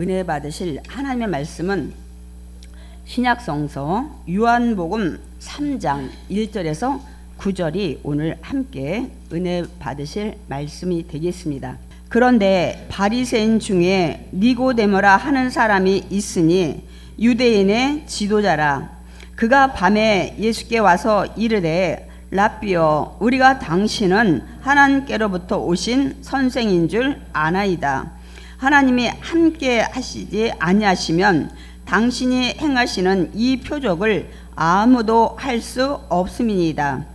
은혜 받으실 하나님의 말씀은 신약성서 요한복음 3장 1절에서 9절이 오늘 함께 은혜 받으실 말씀이 되겠습니다. 그런데 바리새인 중에 니고데모라 하는 사람이 있으니 유대인의 지도자라. 그가 밤에 예수께 와서 이르되 랍비여, 우리가 당신은 하나님께로부터 오신 선생인 줄 아나이다. 하나님이 함께 하시지 아니하시면 당신이 행하시는 이 표적을 아무도 할 수 없음이니이다.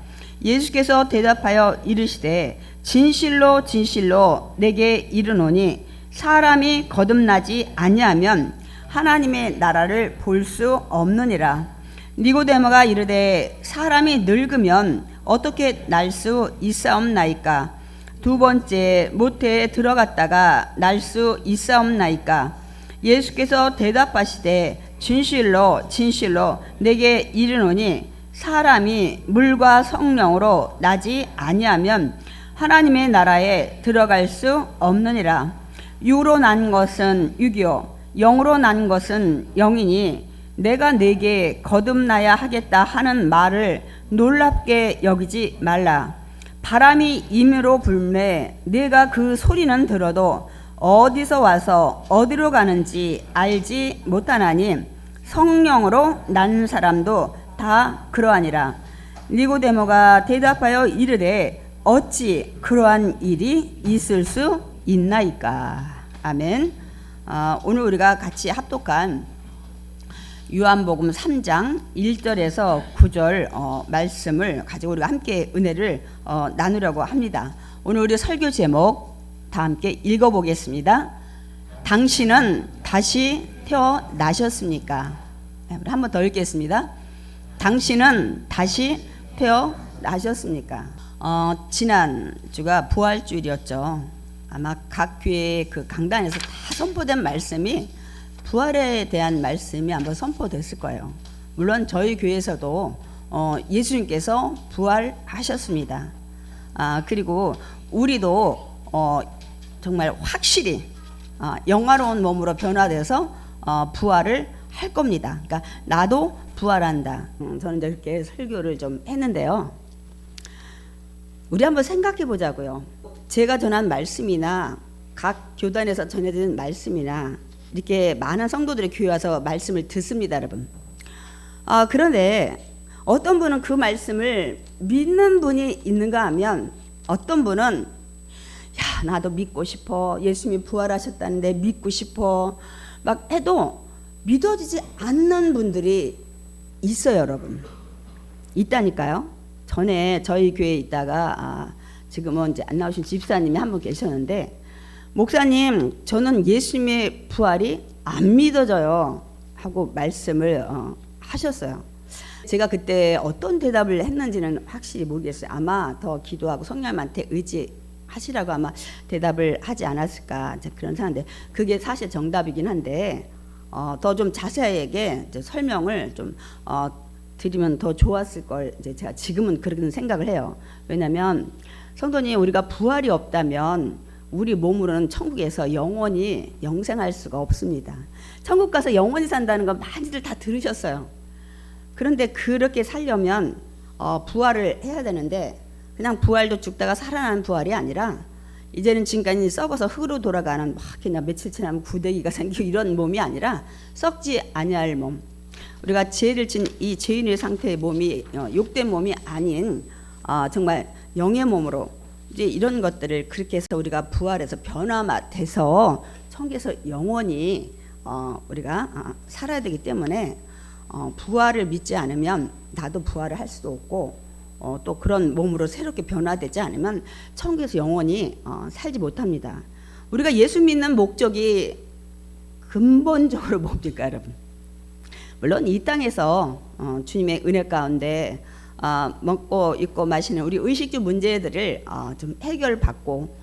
예수께서 대답하여 이르시되 진실로 진실로 내게 이르노니 사람이 거듭나지 아니하면 하나님의 나라를 볼 수 없느니라. 니고데모가 이르되 사람이 늙으면 어떻게 날 수 있사옵나이까? 두 번째 모태에 들어갔다가 날 수 있사옵나이까? 예수께서 대답하시되 진실로 진실로 내게 이르노니 사람이 물과 성령으로 나지 아니하면 하나님의 나라에 들어갈 수 없느니라. 육으로 난 것은 육이요 영으로 난 것은 영이니 내가 네게 거듭나야 하겠다 하는 말을 놀랍게 여기지 말라. 바람이 임으로 불매 네가 그 소리는 들어도 어디서 와서 어디로 가는지 알지 못하나니 성령으로 난 사람도 다 그러하니라. 니고데모가 대답하여 이르되 어찌 그러한 일이 있을 수 있나이까? 아멘. 오늘 우리가 같이 합독한 요한복음 3장 1절에서 9절 말씀을 가지고 우리가 함께 은혜를 나누려고 합니다. 오늘 우리 설교 제목 다 함께 읽어보겠습니다. 당신은 다시 태어나셨습니까? 우리 한 번 더 읽겠습니다. 당신은 다시 태어나셨습니까? 지난 주가 부활주일이었죠. 아마 각 교회 그 강단에서 다 선포된 말씀이 부활에 대한 말씀이 한번 선포됐을 거예요. 물론 저희 교회에서도 예수님께서 부활하셨습니다. 그리고 우리도 정말 확실히 영화로운 몸으로 변화돼서 부활을 할 겁니다. 그러니까 나도 부활한다. 저는 이렇게 설교를 좀 했는데요. 우리 한번 생각해 보자고요. 제가 전한 말씀이나 각 교단에서 전해드린 말씀이나 이렇게 많은 성도들이 교회 와서 말씀을 듣습니다, 여러분. 그런데 어떤 분은 그 말씀을 믿는 분이 있는가 하면 어떤 분은 야, 나도 믿고 싶어. 예수님이 부활하셨다는데 믿고 싶어. 막 해도 믿어지지 않는 분들이 있어요, 여러분. 있다니까요. 전에 저희 교회에 있다가 지금은 이제 안 나오신 집사님이 한 분 계셨는데 목사님, 저는 예수님의 부활이 안 믿어져요 하고 말씀을 하셨어요. 제가 그때 어떤 대답을 했는지는 확실히 모르겠어요. 아마 더 기도하고 성령님한테 의지하시라고 아마 대답을 하지 않았을까 그런 생각인데 그게 사실 정답이긴 한데 더 좀 자세하게 이제 설명을 좀 드리면 더 좋았을 걸 이제 제가 지금은 그런 생각을 해요. 왜냐하면 성도님, 우리가 부활이 없다면 우리 몸으로는 천국에서 영원히 영생할 수가 없습니다. 천국 가서 영원히 산다는 건 많이들 다 들으셨어요. 그런데 그렇게 살려면 부활을 해야 되는데 그냥 부활도 죽다가 살아나는 부활이 아니라 이제는 지금까지 썩어서 흙으로 돌아가는 막 그냥 며칠 지나면 구데기가 생기고 이런 몸이 아니라 썩지 아니할 몸. 우리가 죄를 진 이 죄인의 상태의 몸이 욕된 몸이 아닌 정말 영의 몸으로 이제 이런 것들을 그렇게 해서 우리가 부활해서 변화돼서 천국에서 영원히 우리가 살아야 되기 때문에 부활을 믿지 않으면 나도 부활을 할 수도 없고 또 그런 몸으로 새롭게 변화되지 않으면 천국에서 영원히 살지 못합니다. 우리가 예수 믿는 목적이 근본적으로 뭡니까, 여러분? 물론 이 땅에서 주님의 은혜 가운데 먹고 입고 마시는 우리 의식주 문제들을 좀 해결받고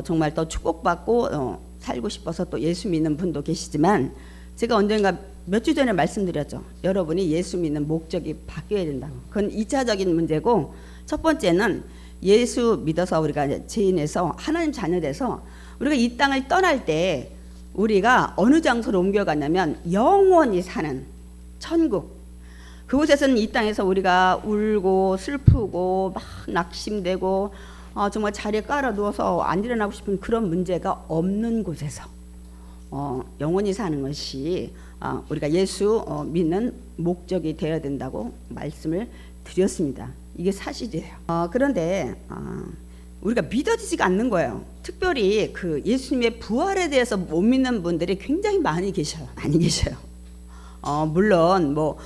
정말 더 축복받고 살고 싶어서 또 예수 믿는 분도 계시지만 제가 언젠가 몇 주 전에 말씀드렸죠. 여러분이 예수 믿는 목적이 바뀌어야 된다고. 그건 2차적인 문제고 첫 번째는 예수 믿어서 우리가 죄인에서 하나님 자녀 돼서 우리가 이 땅을 떠날 때 우리가 어느 장소로 옮겨가냐면 영원히 사는 천국. 그곳에서는 이 땅에서 우리가 울고 슬프고 막 낙심되고 정말 자리에 깔아 누워서 안 일어나고 싶은 그런 문제가 없는 곳에서 영원히 사는 것이 우리가 예수 믿는 목적이 되어야 된다고 말씀을 드렸습니다. 이게 사실이에요. 그런데 우리가 믿어지지가 않는 거예요. 특별히 그 예수님의 부활에 대해서 못 믿는 분들이 굉장히 많이 계셔요. 물론 뭐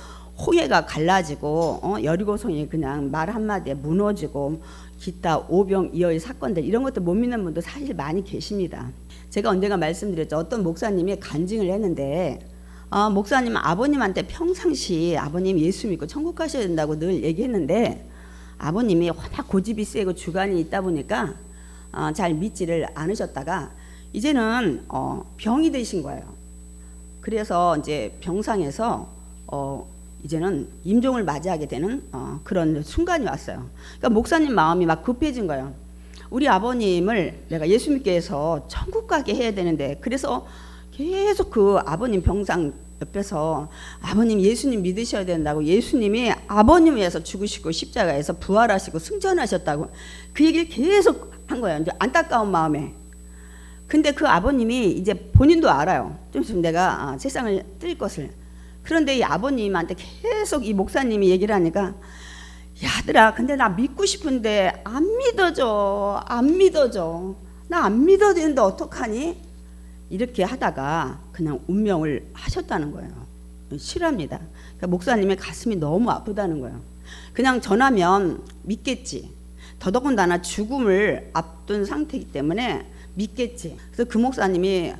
홍해가 갈라지고 여리고성이 그냥 말 한마디에 무너지고 기타 오병이어의 사건들 이런 것들 못 믿는 분도 사실 많이 계십니다. 제가 언젠가 말씀드렸죠. 어떤 목사님이 간증을 했는데 목사님은 아버님한테 평상시 아버님 예수 믿고 천국 가셔야 된다고 늘 얘기했는데 아버님이 워낙 고집이 세고 주관이 있다 보니까 잘 믿지를 않으셨다가 이제는 병이 드신 거예요. 그래서 이제 병상에서 이제는 임종을 맞이하게 되는 그런 순간이 왔어요. 그러니까 목사님 마음이 막 급해진 거예요. 우리 아버님을 내가 예수 믿게 해서 천국 가게 해야 되는데 그래서 계속 그 아버님 병상 옆에서 아버님 예수님 믿으셔야 된다고 예수님이 아버님 위해서 죽으시고 십자가에서 부활하시고 승천하셨다고 그 얘기를 계속 한 거예요. 이제 안타까운 마음에. 근데 그 아버님이 이제 본인도 알아요. 좀 있으면 내가 세상을 뜰 것을. 그런데 이 아버님한테 계속 이 목사님이 얘기를 하니까 야 아들아 근데 나 믿고 싶은데 안 믿어져. 나 안 믿어지는데 어떡하니? 이렇게 하다가 그냥 운명을 하셨다는 거예요. 싫어합니다. 그러니까 목사님의 가슴이 너무 아프다는 거예요. 그냥 전하면 믿겠지. 더더군다나 죽음을 앞둔 상태이기 때문에 믿겠지. 그래서 그 목사님이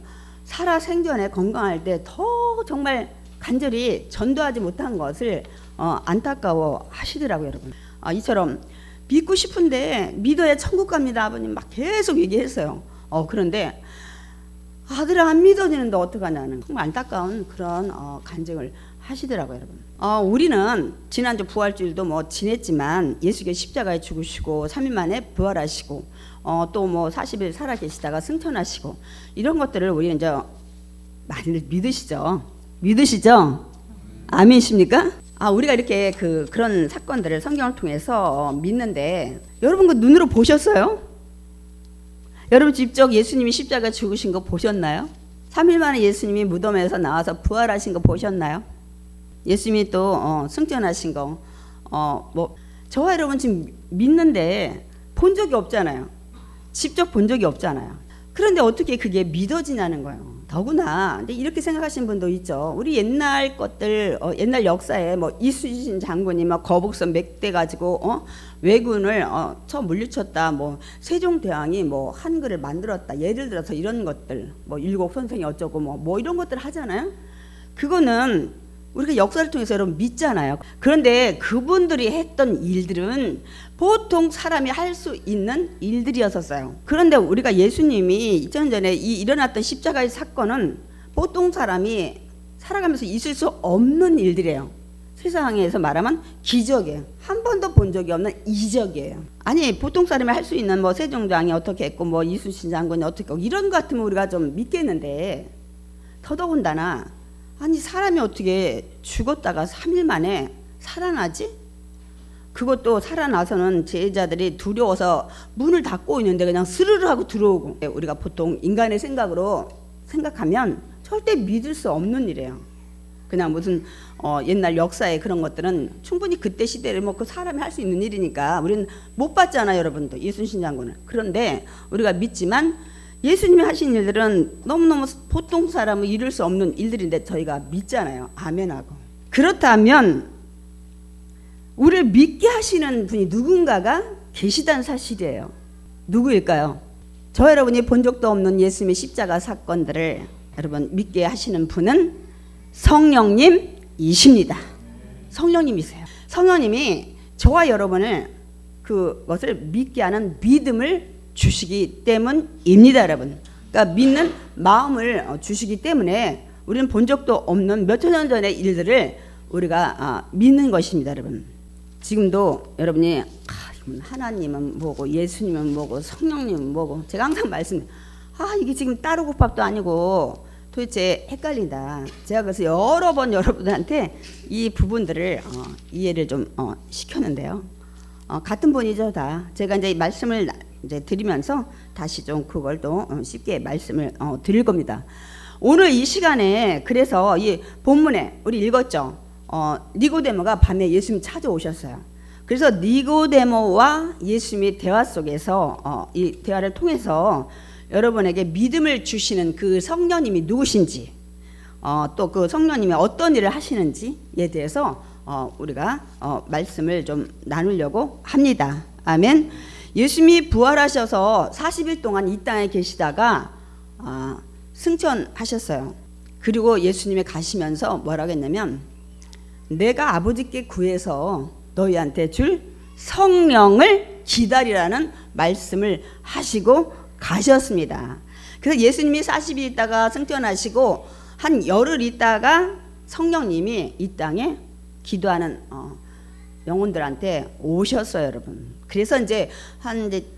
살아 생전에 건강할 때 더 정말 간절히 전도하지 못한 것을 안타까워 하시더라고요, 여러분. 이처럼 믿고 싶은데 믿어야 천국 갑니다, 아버님 막 계속 얘기했어요. 그런데 아들아 안 믿어지는데 어떡하냐는 정말 안타까운 그런 간증을 하시더라고요, 여러분. 우리는 지난주 부활주일도 뭐 지냈지만 예수께서 십자가에 죽으시고 3일 만에 부활하시고 또 뭐 40일 살아 계시다가 승천하시고 이런 것들을 우리는 이제 많이들 믿으시죠? 아멘이십니까? 우리가 이렇게 그런 사건들을 성경을 통해서 믿는데 여러분 그 눈으로 보셨어요? 여러분 직접 예수님이 십자가 죽으신 거 보셨나요? 3일 만에 예수님이 무덤에서 나와서 부활하신 거 보셨나요? 예수님이 또 승천하신 거 뭐 저와 여러분 지금 믿는데 본 적이 없잖아요. 직접 본 적이 없잖아요. 그런데 어떻게 그게 믿어지냐는 거예요. 더구나 근데 이렇게 생각하시는 분도 있죠. 우리 옛날 것들 옛날 역사에 뭐 이순신 장군이 막 거북선 몇 대 가지고 왜군을 처음 물리쳤다. 뭐 세종대왕이 뭐 한글을 만들었다. 예를 들어서 이런 것들 뭐 일곡선생이 어쩌고 뭐 이런 것들 하잖아요. 그거는 우리가 역사를 통해서 여러분 믿잖아요. 그런데 그분들이 했던 일들은 보통 사람이 할 수 있는 일들이었었어요. 그런데 우리가 예수님이 2000년 전에 일어났던 십자가의 사건은 보통 사람이 살아가면서 있을 수 없는 일들이에요. 세상에서 말하면 기적이에요. 한 번도 본 적이 없는 이적이에요. 아니 보통 사람이 할 수 있는 뭐 세종대왕이 어떻게 했고 뭐 이순신 장군이 어떻게 했고 이런 것 같으면 우리가 좀 믿겠는데 더더군다나 아니 사람이 어떻게 죽었다가 3일 만에 살아나지? 그것도 살아나서는 제자들이 두려워서 문을 닫고 있는데 그냥 스르르 하고 들어오고 우리가 보통 인간의 생각으로 생각하면 절대 믿을 수 없는 일이에요. 그냥 무슨 옛날 역사의 그런 것들은 충분히 그때 시대를 뭐 그 사람이 할 수 있는 일이니까 우리는 못 봤잖아요, 여러분도 이순신 장군을. 그런데 우리가 믿지만 예수님이 하신 일들은 너무너무 보통 사람은 이룰 수 없는 일들인데 저희가 믿잖아요. 아멘하고. 그렇다면 우리를 믿게 하시는 분이 누군가가 계시다는 사실이에요. 누구일까요? 저 여러분이 본 적도 없는 예수님의 십자가 사건들을 여러분 믿게 하시는 분은 성령님이십니다. 성령님이세요. 성령님이 저와 여러분을 그것을 믿게 하는 믿음을 주시기 때문입니다, 여러분. 그러니까 믿는 마음을 주시기 때문에 우리는 본 적도 없는 몇천 년 전의 일들을 우리가 믿는 것입니다, 여러분. 지금도 여러분이 하나님은 뭐고 예수님은 뭐고 성령님은 뭐고 제가 항상 말씀해요. 이게 지금 따로국밥도 아니고 도대체 헷갈린다. 제가 그래서 여러 번 여러분들한테 이 부분들을 이해를 좀 시켰는데요. 같은 분이죠 다. 제가 이제 말씀을 이제 드리면서 다시 좀 그걸 또 쉽게 말씀을 드릴 겁니다. 오늘 이 시간에 그래서 이 본문에 우리 읽었죠. 니고데모가 밤에 예수님 찾아오셨어요. 그래서 니고데모와 예수님의 대화 속에서 이 대화를 통해서 여러분에게 믿음을 주시는 그 성령님이 누구신지, 또 그 성령님이 어떤 일을 하시는지에 대해서 우리가 말씀을 좀 나누려고 합니다. 아멘. 예수님이 부활하셔서 40일 동안 이 땅에 계시다가 승천하셨어요. 그리고 예수님이 가시면서 뭐라고 했냐면, 내가 아버지께 구해서 너희한테 줄 성령을 기다리라는 말씀을 하시고 가셨습니다. 그래서 예수님이 40일 있다가 승천하시고 한 열흘 있다가 성령님이 이 땅에 기도하는 영혼들한테 오셨어요, 여러분. 그래서 이제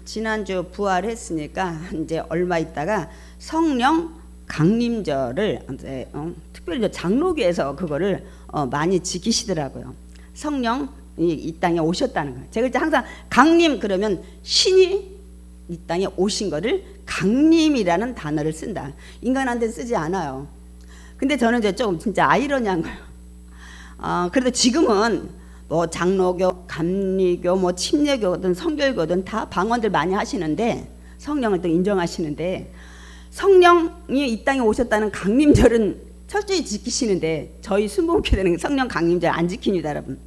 지난주 부활했으니까 이제 얼마 있다가 성령 강림절을 이제 특별히 장로교에서 그거를 많이 지키시더라고요. 성령이 이 땅에 오셨다는 거예요. 제가 이제 항상 강림 그러면 신이 이 땅에 오신 거를 강림이라는 단어를 쓴다. 인간한테 쓰지 않아요. 근데 저는 이제 조금 진짜 아이러니한 거예요. 그래도 지금은 뭐 장로교, 감리교, 뭐 침례교든 성결교든 다 방언들 많이 하시는데 성령을 또 인정하시는데, 성령이 이 땅에 오셨다는 강림절은 철저히 지키시는데 저희 순복음교회는 성령 강림절 안 지킵니다, 여러분.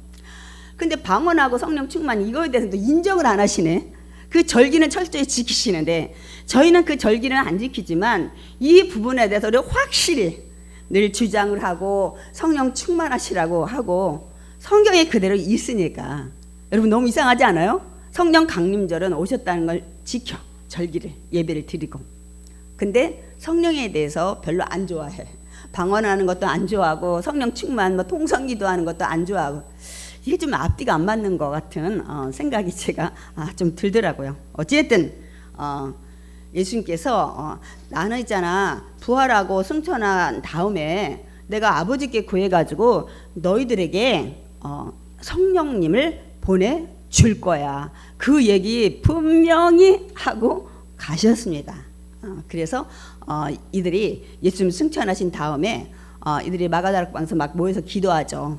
근데 방언하고 성령 충만 이거에 대해서 또 인정을 안 하시네. 그 절기는 철저히 지키시는데 저희는 그 절기는 안 지키지만 이 부분에 대해서 확실히 늘 주장을 하고 성령 충만하시라고 하고 성경에 그대로 있으니까. 여러분 너무 이상하지 않아요? 성령 강림절은 오셨다는 걸 지켜, 절기를 예배를 드리고. 근데 성령에 대해서 별로 안 좋아해. 방언하는 것도 안 좋아하고 성령 충만, 뭐 통성기도하는 것도 안 좋아하고. 이게 좀 앞뒤가 안 맞는 것 같은 생각이 제가 좀 들더라고요. 어쨌든 예수님께서 나는 있잖아, 부활하고 승천한 다음에 내가 아버지께 구해가지고 너희들에게 성령님을 보내줄 거야. 그 얘기 분명히 하고 가셨습니다. 그래서 이들이 예수님 승천하신 다음에 이들이 마가다락 방에서 막 모여서 기도하죠.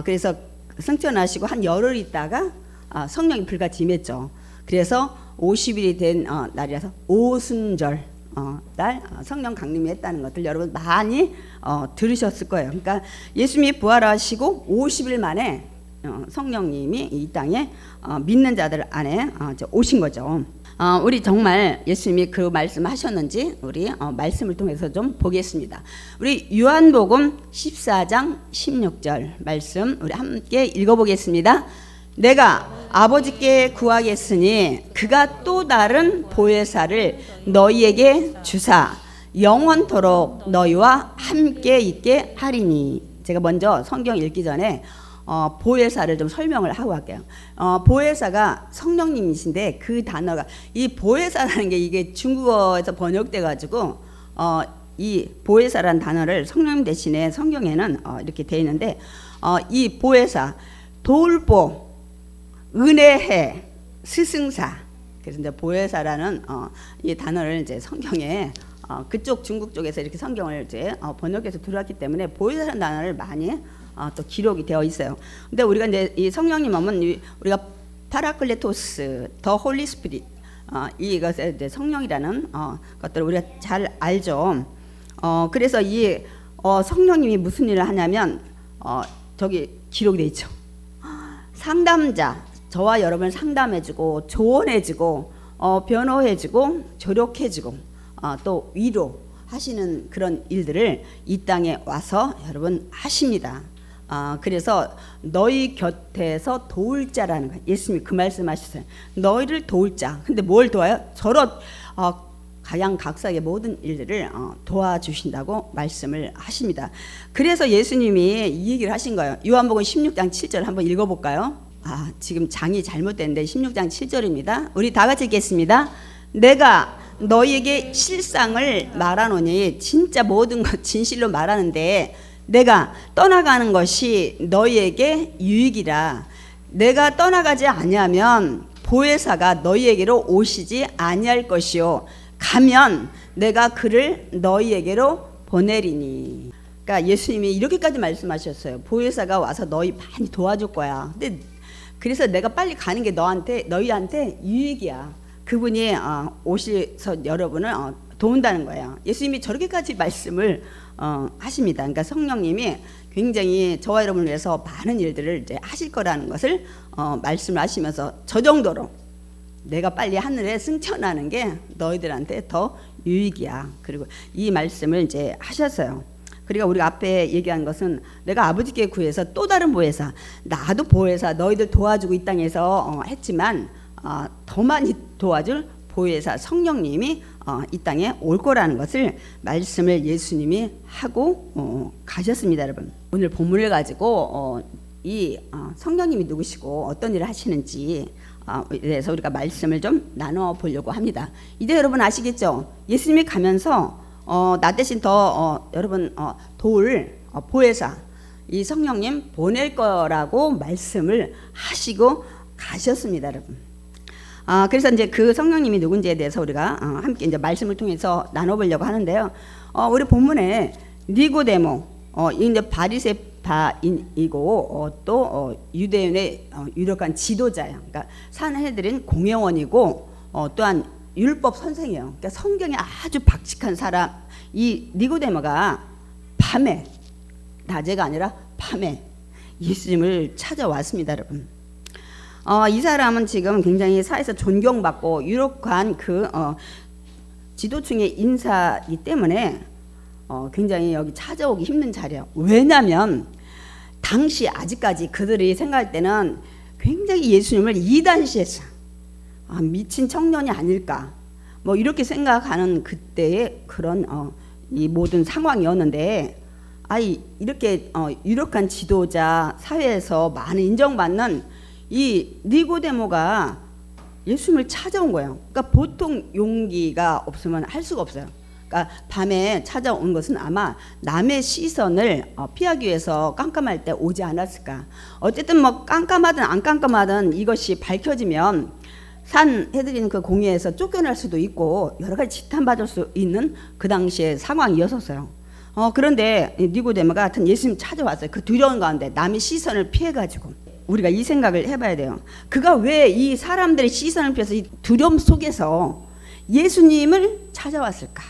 그래서 승천하시고 한 열흘 있다가 성령이 불같이 임했죠. 그래서 50일이 된 날이라서 오순절 날 성령 강림이 했다는 것들 여러분 많이 들으셨을 거예요. 그러니까 예수님이 부활하시고 50일 만에 성령님이 이 땅에 믿는 자들 안에 오신 거죠. 우리 정말 예수님이 그 말씀하셨는지 우리 말씀을 통해서 좀 보겠습니다. 우리 요한복음 14장 16절 말씀 우리 함께 읽어보겠습니다. 내가 아버지께 구하겠으니 그가 또 다른 보혜사를 너희에게 주사 영원토록 너희와 함께 있게 하리니. 제가 먼저 성경 읽기 전에 보혜사를 좀 설명을 하고 할게요. 보혜사가 성령님이신데 그 단어가 이 보혜사라는 게 이게 중국어에서 번역돼 가지고 이 보혜사라는 단어를 성령 대신에 성경에는 이렇게 돼 있는데 이 보혜사 돌보 은혜해 스승사. 그래서 이제 보혜사라는 이 단어를 이제 성경에 그쪽 중국 쪽에서 이렇게 성경을 이제 번역해서 들어왔기 때문에 보혜사라는 단어를 많이 또 기록이 되어 있어요. 근데 우리가 이제 이 성령님 하면 우리가 파라클레토스, 더 홀리 스피릿 이것에 이제 성령이라는 것들을 우리가 잘 알죠. 그래서 이 성령님이 무슨 일을 하냐면 저기 기록이 돼 있죠. 상담자, 저와 여러분을 상담해주고 조언해주고 변호해주고 조력해주고 또 위로하시는 그런 일들을 이 땅에 와서 여러분 하십니다. 그래서 너희 곁에서 도울 자라는 거예요. 예수님이 그 말씀하셨어요. 너희를 도울 자. 근데 뭘 도와요? 저런 각양각색의 모든 일들을 도와주신다고 말씀을 하십니다. 그래서 예수님이 이 얘기를 하신 거예요. 요한복음 16장 7절 한번 읽어볼까요? 지금 장이 잘못됐는데 16장 7절입니다. 우리 다 같이 읽겠습니다. 내가 너희에게 실상을 말하노니 진짜 모든 것 진실로 말하는데 내가 떠나가는 것이 너희에게 유익이라. 내가 떠나가지 아니하면 보혜사가 너희에게로 오시지 아니할 것이요 가면 내가 그를 너희에게로 보내리니. 그러니까 예수님이 이렇게까지 말씀하셨어요. 보혜사가 와서 너희 많이 도와줄 거야. 근데 그래서 내가 빨리 가는 게 너희한테 유익이야. 그분이 오셔서 여러분을 도운다는 거예요. 예수님이 저렇게까지 말씀을 하십니다. 그러니까 성령님이 굉장히 저와 여러분을 위해서 많은 일들을 이제 하실 거라는 것을 말씀을 하시면서 저 정도로 내가 빨리 하늘에 승천하는 게 너희들한테 더 유익이야. 그리고 이 말씀을 이제 하셨어요. 그리고 우리가 앞에 얘기한 것은 내가 아버지께 구해서 또 다른 보혜사, 나도 보혜사 너희들 도와주고 이 땅에서 했지만 더 많이 도와줄 보혜사 성령님이 이 땅에 올 거라는 것을 말씀을 예수님이 하고 가셨습니다. 여러분, 오늘 본문을 가지고 이 성령님이 누구시고 어떤 일을 하시는지 그래서 우리가 말씀을 좀 나눠 보려고 합니다. 이제 여러분 아시겠죠? 예수님이 가면서 나 대신 더 여러분 도울 보혜사 이 성령님 보낼 거라고 말씀을 하시고 가셨습니다, 여러분. 그래서 이제 그 성령님이 누군지에 대해서 우리가 함께 이제 말씀을 통해서 나눠보려고 하는데요. 우리 본문에 니고데모, 이제 바리새파인이고 또 유대인의 유력한 지도자예요. 그러니까 산헤드린 공회원이고 또한 율법 선생이에요. 그러니까 성경에 아주 박직한 사람. 이 니고데모가 밤에, 낮에가 아니라 밤에 예수님을 찾아왔습니다, 여러분. 이 사람은 지금 굉장히 사회에서 존경받고 유력한 그 지도층의 인사이기 때문에 굉장히 여기 찾아오기 힘든 자리예요. 왜냐하면 당시 아직까지 그들이 생각할 때는 굉장히 예수님을 이단시했어. 미친 청년이 아닐까 뭐 이렇게 생각하는 그때의 그런 이 모든 상황이었는데 이렇게 유력한 지도자 사회에서 많은 인정받는 이 니고데모가 예수님을 찾아온 거예요. 그러니까 보통 용기가 없으면 할 수가 없어요. 그러니까 밤에 찾아온 것은 아마 남의 시선을 피하기 위해서 깜깜할 때 오지 않았을까. 어쨌든 뭐 깜깜하든 안 깜깜하든 이것이 밝혀지면 산헤드린 그 공회에서 쫓겨날 수도 있고 여러 가지 지탄받을 수 있는 그 당시의 상황이었었어요. 그런데 니고데모가 하여튼 예수님 찾아왔어요. 그 두려운 가운데 남의 시선을 피해가지고. 우리가 이 생각을 해봐야 돼요. 그가 왜 이 사람들의 시선을 피해서 이 두려움 속에서 예수님을 찾아왔을까?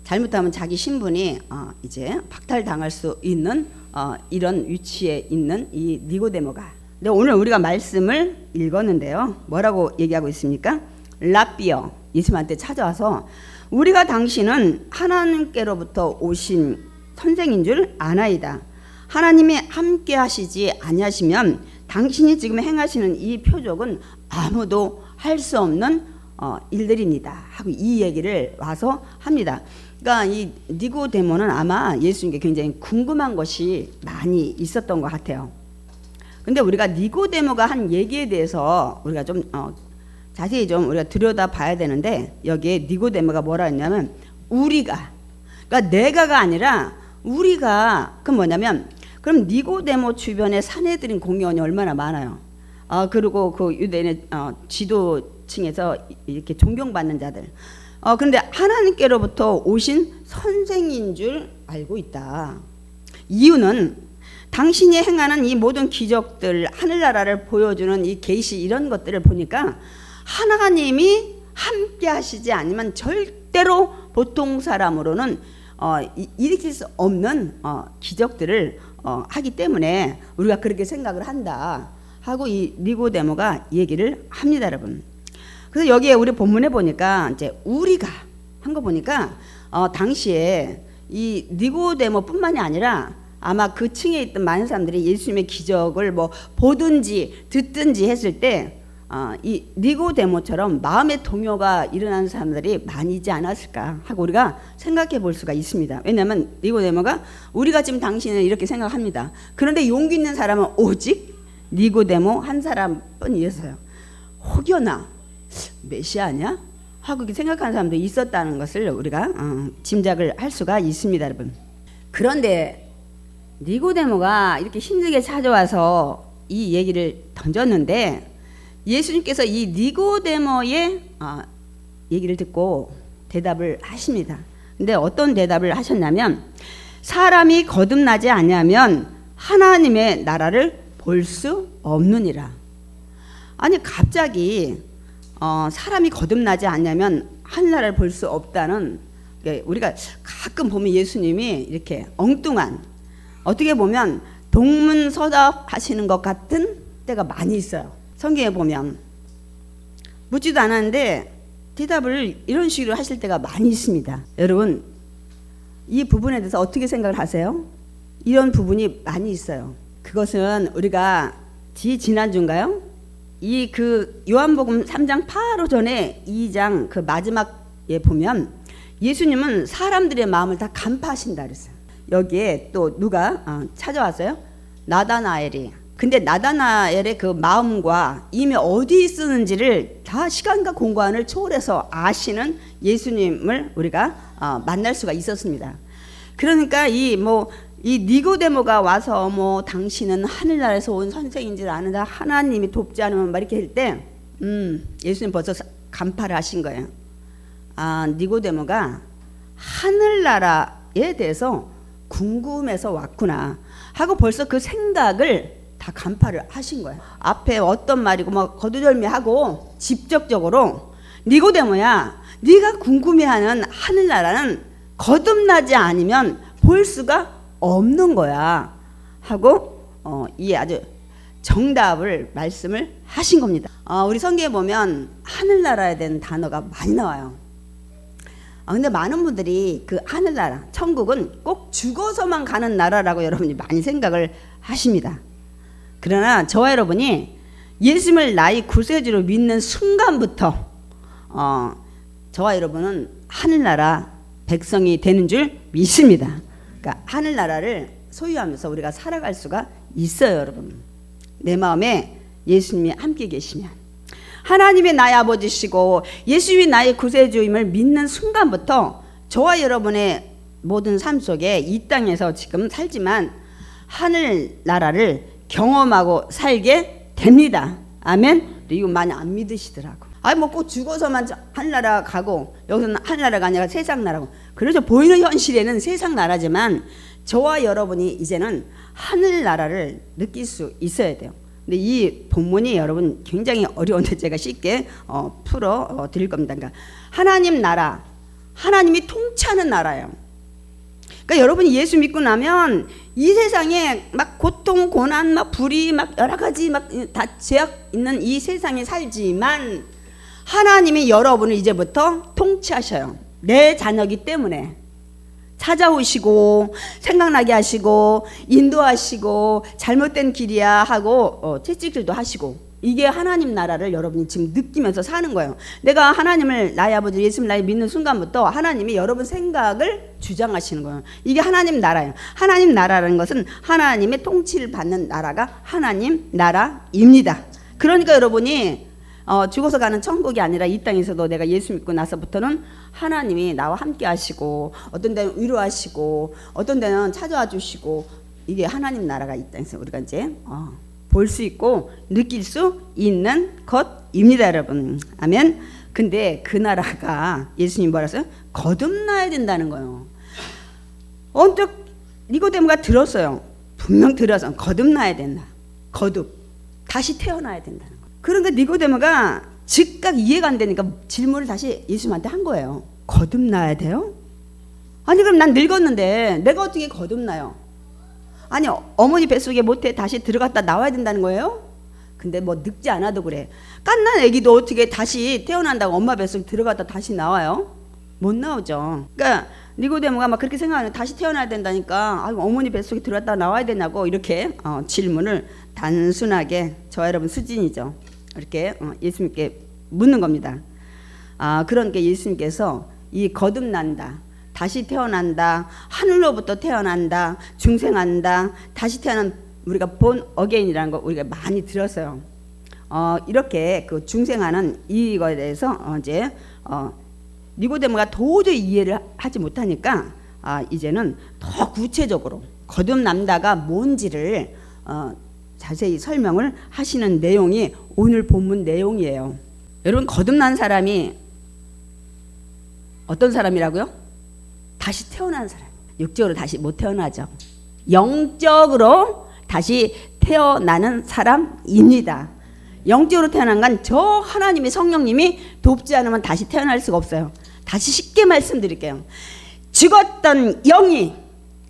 잘못하면 자기 신분이 이제 박탈당할 수 있는 이런 위치에 있는 이 니고데모가. 근데 오늘 우리가 말씀을 읽었는데요. 뭐라고 얘기하고 있습니까? 랍비여, 예수님한테 찾아와서 우리가 당신은 하나님께로부터 오신 선생인 줄 아나이다. 하나님이 함께 하시지 아니하시면 당신이 지금 행하시는 이 표적은 아무도 할 수 없는 일들입니다 하고 이 얘기를 와서 합니다. 그러니까 이 니고데모는 아마 예수님께 굉장히 궁금한 것이 많이 있었던 것 같아요. 근데 우리가 니고데모가 한 얘기에 대해서 우리가 좀 자세히 좀 우리가 들여다 봐야 되는데 여기에 니고데모가 뭐라 했냐면 우리가, 그러니까 내가가 아니라 우리가. 그럼 뭐냐면 그럼 니고데모 주변에 산헤드린 공회원이 얼마나 많아요. 그리고 그 유대인의 지도층에서 이렇게 존경받는 자들. 그런데 하나님께로부터 오신 선생인 줄 알고 있다. 이유는 당신이 행하는 이 모든 기적들, 하늘나라를 보여주는 이 계시 이런 것들을 보니까 하나님이 함께 하시지 않으면 절대로 보통 사람으로는 일으킬 수 없는 기적들을 하기 때문에 우리가 그렇게 생각을 한다 하고 이 니고데모가 얘기를 합니다, 여러분. 그래서 여기에 우리 본문에 보니까 이제 우리가 한 거 보니까 당시에 이 니고데모뿐만이 아니라 아마 그 층에 있던 많은 사람들이 예수님의 기적을 뭐 보든지 듣든지 했을 때 이 니고데모처럼 마음의 동요가 일어나는 사람들이 많이지 않았을까 하고 우리가 생각해 볼 수가 있습니다. 왜냐하면 니고데모가 우리가 지금 당신은 이렇게 생각합니다. 그런데 용기 있는 사람은 오직 니고데모 한 사람뿐이었어요. 혹여나 메시아냐? 하고 생각하는 사람도 있었다는 것을 우리가 짐작을 할 수가 있습니다, 여러분. 그런데 니고데모가 이렇게 힘들게 찾아와서 이 얘기를 던졌는데 예수님께서 이 니고데모의 얘기를 듣고 대답을 하십니다. 근데 어떤 대답을 하셨냐면 사람이 거듭나지 않으면 하나님의 나라를 볼 수 없느니라. 아니 갑자기 사람이 거듭나지 않으면 하늘나라를 볼 수 없다는, 우리가 가끔 보면 예수님이 이렇게 엉뚱한, 어떻게 보면 동문서답 하시는 것 같은 때가 많이 있어요. 성경에 보면 묻지도 않았는데 대답을 이런 식으로 하실 때가 많이 있습니다. 여러분 이 부분에 대해서 어떻게 생각을 하세요? 이런 부분이 많이 있어요. 그것은 우리가 지난주인가요? 이 그 요한복음 3장 바로 전에 2장 그 마지막에 보면 예수님은 사람들의 마음을 다 간파하신다 그랬어요. 여기에 또 누가 찾아왔어요? 나다나엘이. 근데 나다나엘의 그 마음과 이미 어디 쓰는지를 다 시간과 공간을 초월해서 아시는 예수님을 우리가 만날 수가 있었습니다. 그러니까 이 니고데모가 와서 당신은 하늘나라에서 온 선생인지 아는데 하나님이 돕지 않으면 이렇게 할 때 예수님 벌써 간파를 하신 거예요. 니고데모가 하늘나라에 대해서 궁금해서 왔구나 하고 벌써 그 생각을 다 간파를 하신 거예요. 앞에 어떤 말이고 거두절미하고 직접적으로 니고데모야, 네가 궁금해하는 하늘나라는 거듭나지 않으면 볼 수가 없는 거야 하고 이 아주 정답을 말씀을 하신 겁니다. 우리 성경에 보면 하늘나라에 대한 단어가 많이 나와요. 근데 많은 분들이 그 하늘나라, 천국은 꼭 죽어서만 가는 나라라고 여러분이 많이 생각을 하십니다. 그러나 저와 여러분이 예수님을 나의 구세주로 믿는 순간부터 저와 여러분은 하늘나라 백성이 되는 줄 믿습니다. 그러니까 하늘나라를 소유하면서 우리가 살아갈 수가 있어요, 여러분. 내 마음에 예수님이 함께 계시면. 하나님이 나의 아버지시고 예수님이 나의 구세주임을 믿는 순간부터 저와 여러분의 모든 삶 속에 이 땅에서 지금 살지만 하늘나라를 경험하고 살게 됩니다. 아멘. 이거 많이 안 믿으시더라고. 꼭 죽어서만 하늘나라 가고 여기서는 하늘나라가 아니라 세상 나라고. 그래서 보이는 현실에는 세상 나라지만 저와 여러분이 이제는 하늘나라를 느낄 수 있어야 돼요. 근데 이 본문이 여러분 굉장히 어려운데 제가 쉽게 풀어 드릴 겁니다. 그러니까 하나님 나라, 하나님이 통치하는 나라예요. 그러니까 여러분이 예수 믿고 나면 이 세상에 고통, 고난, 불의, 여러 가지 다 죄악 있는 이 세상에 살지만 하나님이 여러분을 이제부터 통치하셔요. 내 자녀이기 때문에 찾아오시고 생각나게 하시고 인도하시고 잘못된 길이야 하고 채찍질도 하시고, 이게 하나님 나라를 여러분이 지금 느끼면서 사는 거예요. 내가 하나님을, 나의 아버지 예수님을 나의 믿는 순간부터 하나님이 여러분 생각을 주장하시는 거예요. 이게 하나님 나라예요. 하나님 나라라는 것은 하나님의 통치를 받는 나라가 하나님 나라입니다. 그러니까 여러분이 죽어서 가는 천국이 아니라 이 땅에서도 내가 예수 믿고 나서부터는 하나님이 나와 함께 하시고 어떤 데는 위로하시고 어떤 데는 찾아와 주시고, 이게 하나님 나라가 이 땅에서 우리가 이제 볼 수 있고 느낄 수 있는 것입니다, 여러분. 아멘. 근데 그 나라가 예수님 뭐라 했어요? 거듭나야 된다는 거예요. 언뜻 니고데모가 들었어요. 분명 들어서 거듭나야 된다. 다시 태어나야 된다는 거예요. 그러니까 니고데모가 즉각 이해가 안 되니까 질문을 다시 예수님한테 한 거예요. 거듭나야 돼요? 아니 그럼 난 늙었는데 내가 어떻게 거듭나요? 아니 어머니 뱃속에 못해 다시 들어갔다 나와야 된다는 거예요? 근데 늙지 않아도 그래. 갓난 애기도 어떻게 다시 태어난다고 엄마 뱃속에 들어갔다 다시 나와요? 못 나오죠. 그러니까 니고데모가 그렇게 생각하는, 다시 태어나야 된다니까 어머니 뱃속에 들어갔다 나와야 되냐고 이렇게 질문을 단순하게, 저와 여러분 수진이죠, 이렇게 예수님께 묻는 겁니다. 그러니까 예수님께서 이 거듭난다, 다시 태어난다, 하늘로부터 태어난다, 중생한다, 다시 태어난, 우리가 본 어게인이라는 거 우리가 많이 들었어요. 이렇게 그 중생하는 이거에 대해서 이제 니고데모가 도저히 이해를 하지 못하니까 이제는 더 구체적으로 거듭남다가 뭔지를 자세히 설명을 하시는 내용이 오늘 본문 내용이에요. 여러분, 거듭난 사람이 어떤 사람이라고요? 다시 태어난 사람. 육적으로 다시 못 태어나죠. 영적으로 다시 태어나는 사람입니다. 영적으로 태어난 건 저 하나님의 성령님이 돕지 않으면 다시 태어날 수가 없어요. 다시 쉽게 말씀드릴게요. 죽었던 영이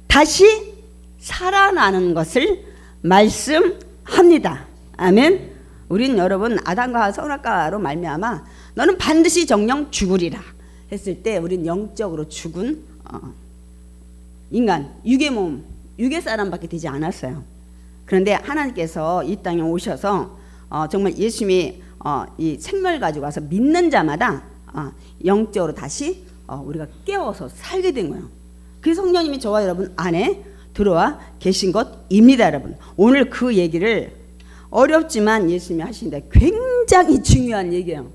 다시 살아나는 것을 말씀합니다. 아멘. 우린 여러분 아담과 선악과로 말미암아 너는 반드시 정령 죽으리라 했을 때 우린 영적으로 죽은 인간, 육의 몸, 육의 사람밖에 되지 않았어요. 그런데 하나님께서 이 땅에 오셔서 정말 예수님이 이 생명을 가지고 와서 믿는 자마다 영적으로 다시 우리가 깨워서 살게 된 거예요. 그 성령님이 저와 여러분 안에 들어와 계신 것입니다. 여러분, 오늘 그 얘기를 어렵지만 예수님이 하시는데 굉장히 중요한 얘기예요.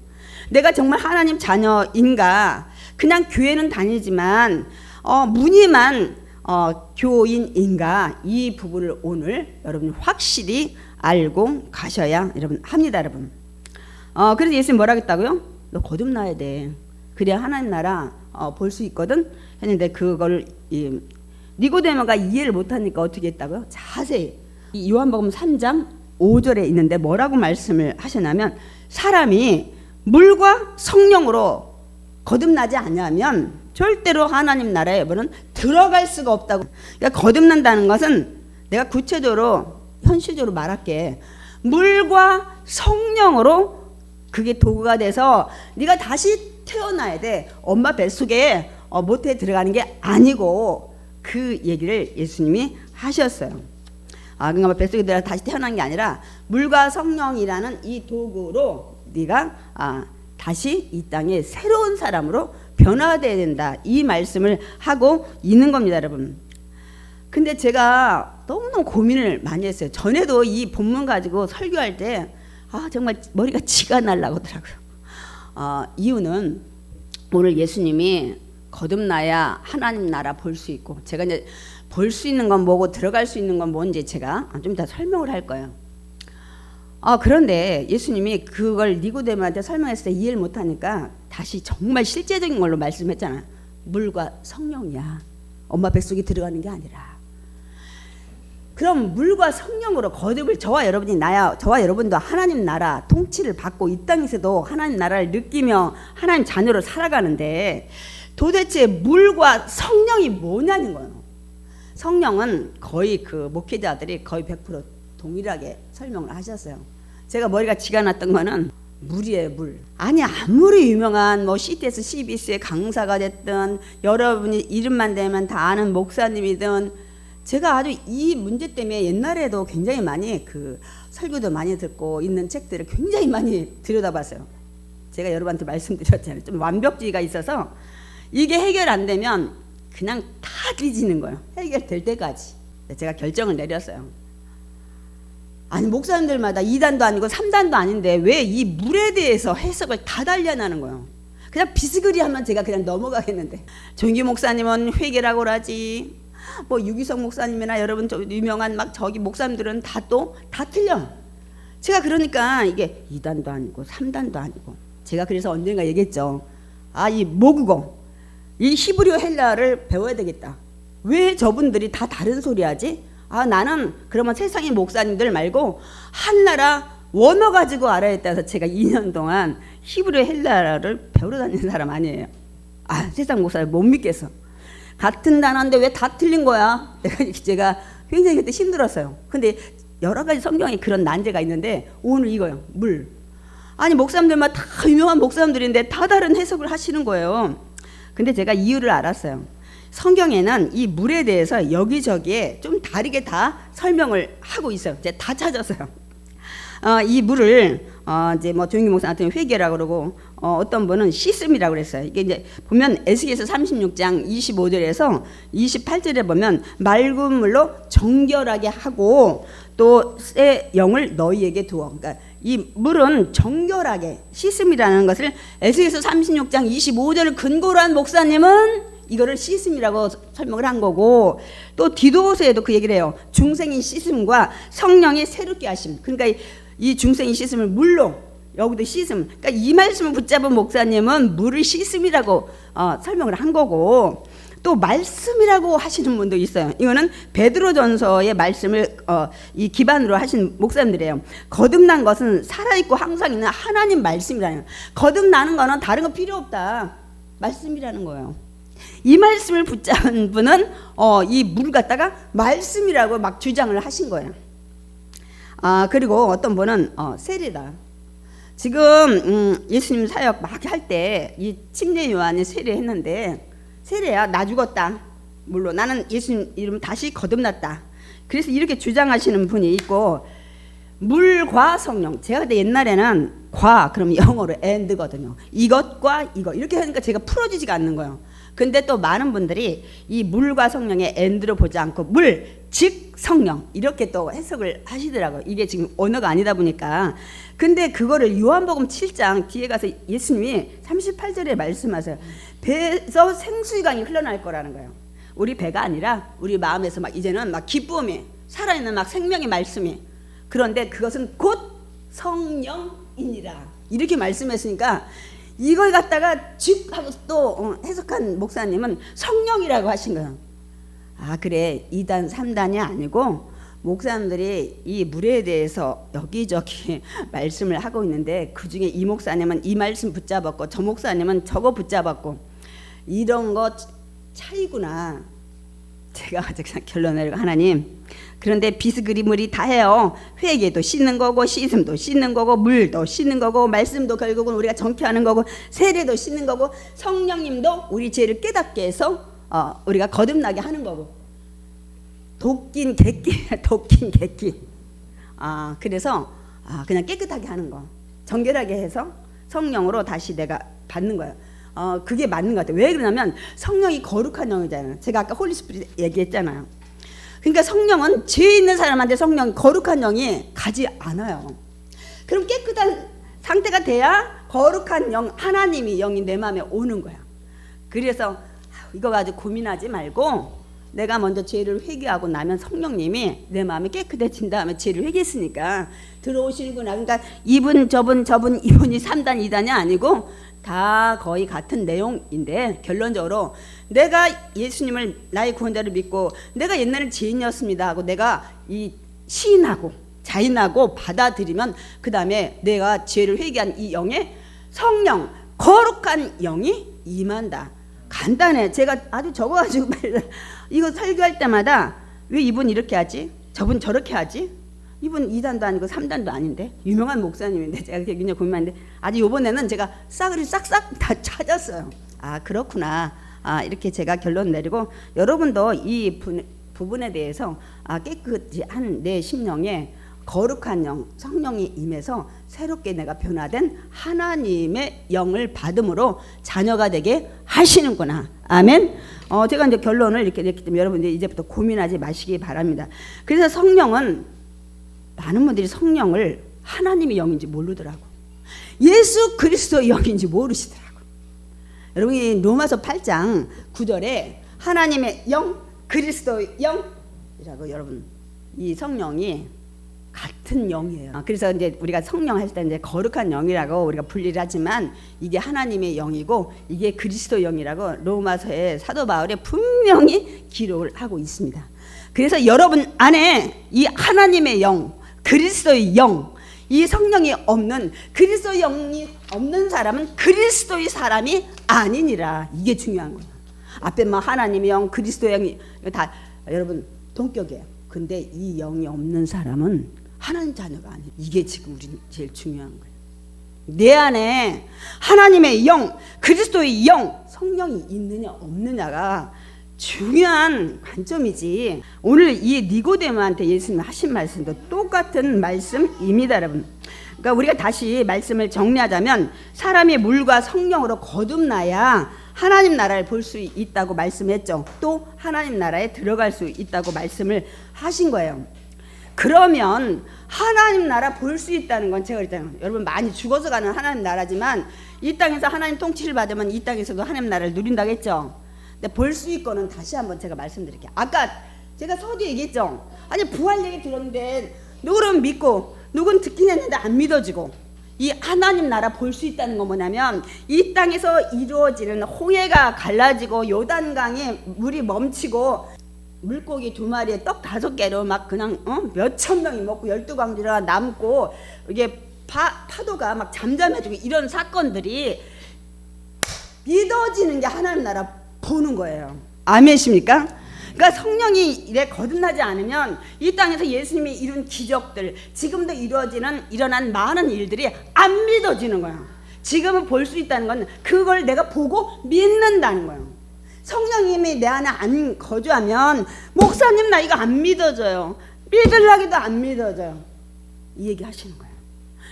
내가 정말 하나님 자녀인가, 그냥 교회는 다니지만 무늬만 교인인가, 이 부분을 오늘 여러분 확실히 알고 가셔야 여러분 합니다. 여러분, 그래서 예수님 뭐라 했다고요? 너 거듭나야 돼. 그래야 하나님 나라 볼 수 있거든 했는데, 그걸 니고데모가 이해를 못하니까 어떻게 했다고요? 자세히 요한복음 3장 5절에 있는데 뭐라고 말씀을 하셨냐면, 사람이 물과 성령으로 거듭나지 않으면 절대로 하나님 나라에 여러분은 들어갈 수가 없다고. 그러니까 거듭난다는 것은, 내가 구체적으로 현실적으로 말할게, 물과 성령으로 그게 도구가 돼서 네가 다시 태어나야 돼. 엄마 뱃속에 못해 들어가는 게 아니고, 그 얘기를 예수님이 하셨어요. 그러니까 뱃속에 들어가 다시 태어난 게 아니라 물과 성령이라는 이 도구로 네가 다시 이 땅에 새로운 사람으로 변화되어야 된다, 이 말씀을 하고 있는 겁니다. 여러분, 근데 제가 너무너무 고민을 많이 했어요. 전에도 이 본문 가지고 설교할 때 정말 머리가 쥐가 날라고 하더라고요. 이유는 오늘 예수님이 거듭나야 하나님 나라 볼 수 있고, 제가 이제 볼 수 있는 건 뭐고 들어갈 수 있는 건 뭔지 제가 좀 이따 설명을 할 거예요. 그런데 예수님이 그걸 니고데모한테 설명했을 때 이해를 못하니까 다시 정말 실제적인 걸로 말씀했잖아요. 물과 성령이야. 엄마 뱃속에 들어가는 게 아니라. 그럼 물과 성령으로 거듭을 저와 여러분도 하나님 나라 통치를 받고 이 땅에서도 하나님 나라를 느끼며 하나님 자녀로 살아가는데, 도대체 물과 성령이 뭐냐는 거예요. 성령은 거의 그 목회자들이 거의 100% 동일하게 설명을 하셨어요. 제가 머리가 쥐가 났던 거는 물이에요, 물. 아니, 아무리 유명한 CTS, CBS의 강사가 됐든, 여러분이 이름만 대면 다 아는 목사님이든, 제가 아주 이 문제 때문에 옛날에도 굉장히 많이 그 설교도 많이 듣고 있는 책들을 굉장히 많이 들여다봤어요. 제가 여러분한테 말씀드렸잖아요. 좀 완벽주의가 있어서 이게 해결 안 되면 그냥 다 뒤지는 거예요. 해결될 때까지. 제가 결정을 내렸어요. 아니, 목사님들마다 2단도 아니고 3단도 아닌데 왜 이 물에 대해서 해석을 다 달려나는 거예요. 그냥 비스그리하면 제가 그냥 넘어가겠는데, 종기 목사님은 회개라고 하지, 유기성 목사님이나 여러분 유명한 저기 목사님들은 다 틀려. 제가 그러니까 이게 2단도 아니고 3단도 아니고, 제가 그래서 언젠가 얘기했죠. 이 모국어, 이 히브리어 헬라어를 배워야 되겠다. 왜 저분들이 다 다른 소리 하지? 나는 그러면 세상의 목사님들 말고 한나라 원어 가지고 알아야겠다 해서 제가 2년 동안 히브리어 헬라어를 배우러 다니는 사람 아니에요. 세상 목사를 못 믿겠어. 같은 단어인데 왜 다 틀린 거야? 제가 굉장히 그때 힘들었어요. 근데 여러 가지 성경에 그런 난제가 있는데, 오늘 이거요, 물. 아니, 목사님들만 다 유명한 목사님들인데 다 다른 해석을 하시는 거예요. 근데 제가 이유를 알았어요. 성경에는 이 물에 대해서 여기저기에 좀 다르게 다 설명을 하고 있어요. 제가 다 찾았어요. 이 물을 이제 조용기 목사한테 회개라고 그러고, 어떤 분은 씻음이라고 그랬어요. 이게 이제 보면 에스겔서 36장 25절에서 28절에 보면 맑은 물로 정결하게 하고 또 새 영을 너희에게 두어. 그러니까 이 물은 정결하게 씻음이라는 것을 에스겔서 36장 25절을 근거로 한 목사님은 이거를 씻음이라고 설명을 한 거고, 또 디도서에도 그 얘기를 해요. 중생이 씻음과 성령이 새롭게 하심. 그러니까 이 중생이 씻음을 물로, 여기도 씻음. 그러니까 이 말씀을 붙잡은 목사님은 물을 씻음이라고 설명을 한 거고, 또 말씀이라고 하시는 분도 있어요. 이거는 베드로전서의 말씀을 이 기반으로 하신 목사님들이에요. 거듭난 것은 살아있고 항상 있는 하나님 말씀이라는 거예요. 거듭나는 거는 다른 거 필요 없다, 말씀이라는 거예요. 이 말씀을 붙잡은 분은 이 물 갖다가 말씀이라고 막 주장을 하신 거예요. 그리고 어떤 분은 세례다. 지금 예수님 사역 막 할 때 이 침례 요한이 세례했는데, 세례야, 나 죽었다, 물론 나는 예수님 이름 다시 거듭났다. 그래서 이렇게 주장하시는 분이 있고, 물과 성령, 제가 그때 옛날에는 과 그럼 영어로 and거든요. 이것과 이거 이렇게 하니까 제가 풀어지지가 않는 거예요. 근데 또 많은 분들이 이 물과 성령의 and로 보지 않고 물, 즉 성령 이렇게 또 해석을 하시더라고요. 이게 지금 언어가 아니다 보니까. 근데 그거를 요한복음 7장 뒤에 가서 예수님이 38절에 말씀하세요. 배에서 생수강이 흘러날 거라는 거예요. 우리 배가 아니라 우리 마음에서 막 이제는 막 기쁨이, 살아있는 막 생명의 말씀이, 그런데 그것은 곧 성령이니라 이렇게 말씀했으니까, 이걸 갖다가 즉 하고 또 해석한 목사님은 성령이라고 하신 거예요. 그래, 2단 3단이 아니고 목사님들이 이 물에 대해서 여기저기 말씀을 하고 있는데, 그중에 이 목사님은 이 말씀 붙잡았고 저 목사님은 저거 붙잡았고, 이런 거 차이구나. 제가 결론 내리고, 하나님, 그런데 비스그리물이 다 해요. 회개도 씻는 거고, 씻음도 씻는 거고, 물도 씻는 거고, 말씀도 결국은 우리가 정케하는 거고, 세례도 씻는 거고, 성령님도 우리 죄를 깨닫게 해서 우리가 거듭나게 하는 거고, 도낀 객기. 그래서 그냥 깨끗하게 하는 거, 정결하게 해서 성령으로 다시 내가 받는 거예요. 그게 맞는 것 같아요. 왜 그러냐면 성령이 거룩한 영이잖아요. 제가 아까 홀리스피릿 얘기했잖아요. 그러니까 성령은 죄 있는 사람한테 성령 거룩한 영이 가지 않아요. 그럼 깨끗한 상태가 돼야 거룩한 영, 하나님이 영이 내 마음에 오는 거야. 그래서 이거 가지고 고민하지 말고, 내가 먼저 죄를 회개하고 나면 성령님이 내 마음이 깨끗해진 다음에 죄를 회개했으니까 들어오시는구나. 그러니까 이분 이분이 3단 2단이 아니고 다 거의 같은 내용인데, 결론적으로 내가 예수님을 나의 구원자를 믿고 내가 옛날에 죄인이었습니다 하고 내가 이 시인하고 자인하고 받아들이면, 그 다음에 내가 죄를 회개한 이 영에 성령, 거룩한 영이 임한다. 간단해. 제가 아주 적어가지고 이거 설교할 때마다 왜 이분 이렇게 하지? 저분 저렇게 하지? 이분 2단도 아니고 3단도 아닌데, 유명한 목사님인데 제가 굉장히 고민하는데, 아주 요번에는 제가 싸그리 싹싹 다 찾았어요. 그렇구나. 이렇게 제가 결론 내리고, 여러분도 이 부분에 대해서 깨끗이 한 내 심령에 거룩한 영, 성령이 임해서 새롭게 내가 변화된 하나님의 영을 받음으로 자녀가 되게 하시는구나. 아멘. 제가 이제 결론을 이렇게 냈기 때문에 여러분들이 이제부터 고민하지 마시기 바랍니다. 그래서 성령은, 많은 분들이 성령을 하나님의 영인지 모르더라고. 예수 그리스도의 영인지 모르시더라고. 여러분이 로마서 8장 9절에 하나님의 영, 그리스도의 영이라고, 여러분 이 성령이 같은 영이에요. 그래서 이제 우리가 성령 할 때 이제 거룩한 영이라고 우리가 분리를 하지만, 이게 하나님의 영이고 이게 그리스도 영이라고 로마서에 사도 바울이 분명히 기록을 하고 있습니다. 그래서 여러분 안에 이 하나님의 영, 그리스도의 영, 이 성령이 없는, 그리스도의 영이 없는 사람은 그리스도의 사람이 아니니라. 이게 중요한 거예요. 앞에 뭐 하나님의 영, 그리스도의 영이 다 여러분 동격이에요. 근데 이 영이 없는 사람은 하나님 자녀가 아니에요. 이게 지금 우리 제일 중요한 거예요. 내 안에 하나님의 영, 그리스도의 영, 성령이 있느냐 없느냐가 중요한 관점이지. 오늘 이 니고데모한테 예수님 하신 말씀도 똑같은 말씀입니다, 여러분. 그러니까 우리가 다시 말씀을 정리하자면, 사람이 물과 성령으로 거듭나야 하나님 나라를 볼 수 있다고 말씀했죠. 또 하나님 나라에 들어갈 수 있다고 말씀을 하신 거예요. 그러면 하나님 나라 볼 수 있다는 건 제가 그랬잖아요. 여러분 많이 죽어서 가는 하나님 나라지만 이 땅에서 하나님 통치를 받으면 이 땅에서도 하나님 나라를 누린다고 했죠. 근데 볼 수 있고는 다시 한번 제가 말씀드릴게요. 아까 제가 서두에 얘기했죠. 아니 부활 얘기 들었는데 누구는 믿고 누구는 듣긴 했는데 안 믿어지고, 이 하나님 나라 볼 수 있다는 건 뭐냐면 이 땅에서 이루어지는 홍해가 갈라지고 요단강에 물이 멈추고 물고기 2마리에 떡 5개로 막 그냥 몇천 명이 먹고 12광지가 남고 이게 파도가 막 잠잠해지고 이런 사건들이 믿어지는 게 하나님 나라 보는 거예요. 아멘이십니까? 그러니까 성령이 이래 거듭나지 않으면 이 땅에서 예수님이 이룬 기적들, 지금도 일어난 많은 일들이 안 믿어지는 거예요. 지금은 볼 수 있다는 건 그걸 내가 보고 믿는다는 거예요. 성령님이 내 안에 안 거주하면 목사님 나 이거 안 믿어져요, 믿으려기도 안 믿어져요, 이 얘기 하시는 거예요.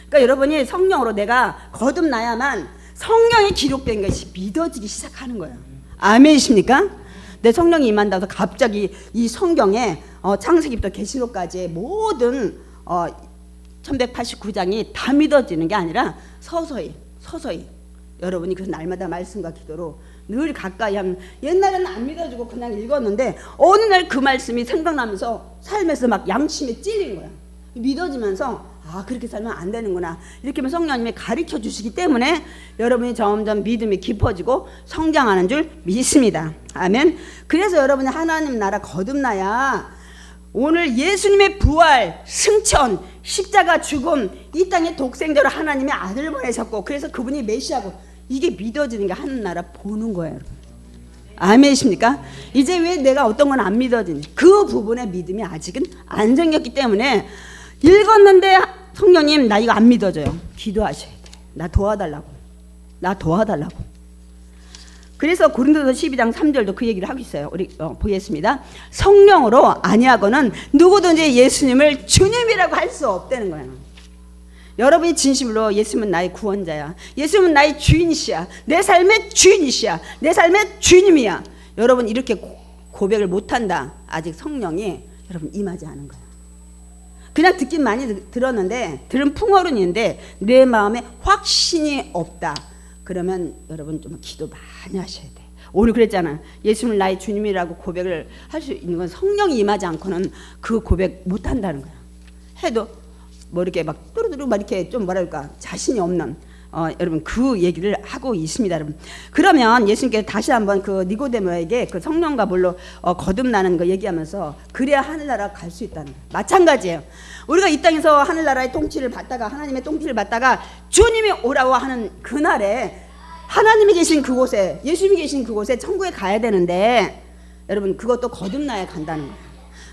그러니까 여러분이 성령으로 내가 거듭나야만 성령이 기록된 것이 믿어지기 시작하는 거예요. 아멘이십니까? 내 성령이 임한다고 해서 갑자기 이 성경에 창세기부터 계시록까지의 모든 1189장이 다 믿어지는 게 아니라 서서히 여러분이 그 날마다 말씀과 기도로 늘 가까이 하면, 옛날에는 안 믿어지고 그냥 읽었는데 어느 날 그 말씀이 생각나면서 삶에서 막 양심에 찔린 거야. 믿어지면서 아 그렇게 살면 안 되는구나, 이렇게 하면 성령님이 가르쳐 주시기 때문에 여러분이 점점 믿음이 깊어지고 성장하는 줄 믿습니다. 아멘. 그래서 여러분이 하나님 나라 거듭나야 오늘 예수님의 부활, 승천, 십자가 죽음, 이 땅에 독생자로 하나님의 아들을 보내셨고 그래서 그분이 메시아고, 이게 믿어지는 게 하나님 나라 보는 거예요. 아멘이십니까? 이제 왜 내가 어떤 건 안 믿어지니? 그 부분의 믿음이 아직은 안 생겼기 때문에 읽었는데 성령님 나 이거 안 믿어져요, 기도하셔야 돼. 나 도와달라고. 그래서 고린도서 12장 3절도 그 얘기를 하고 있어요. 우리 보겠습니다. 성령으로 아니하고는 누구든지 예수님을 주님이라고 할 수 없다는 거예요. 여러분이 진심으로 예수님은 나의 구원자야, 예수님은 나의 주인이시야, 내 삶의 주인이시야, 내 삶의 주님이야, 여러분 이렇게 고백을 못한다, 아직 성령이 여러분 임하지 않은 거예요. 그냥 듣긴 많이 들었는데 들은 풍어론인데 내 마음에 확신이 없다, 그러면 여러분 좀 기도 많이 하셔야 돼. 오늘 그랬잖아, 예수님을 나의 주님이라고 고백을 할 수 있는 건 성령이 임하지 않고는 그 고백 못한다는 거야. 해도 뭐 이렇게 막 뚜루뚜루 막 이렇게 좀 뭐랄까 자신이 없는 여러분 그 얘기를 하고 있습니다. 여러분 그러면 예수님께서 다시 한번 그 니고데모에게 그 성령과 물로 거듭나는 거 얘기하면서 그래야 하늘나라 갈 수 있다는 거예요. 마찬가지예요. 우리가 이 땅에서 하늘나라의 통치를 받다가 하나님의 통치를 받다가 주님이 오라고 하는 그날에 하나님이 계신 그곳에, 예수님이 계신 그곳에 천국에 가야 되는데 여러분 그것도 거듭나야 간다는 거예요.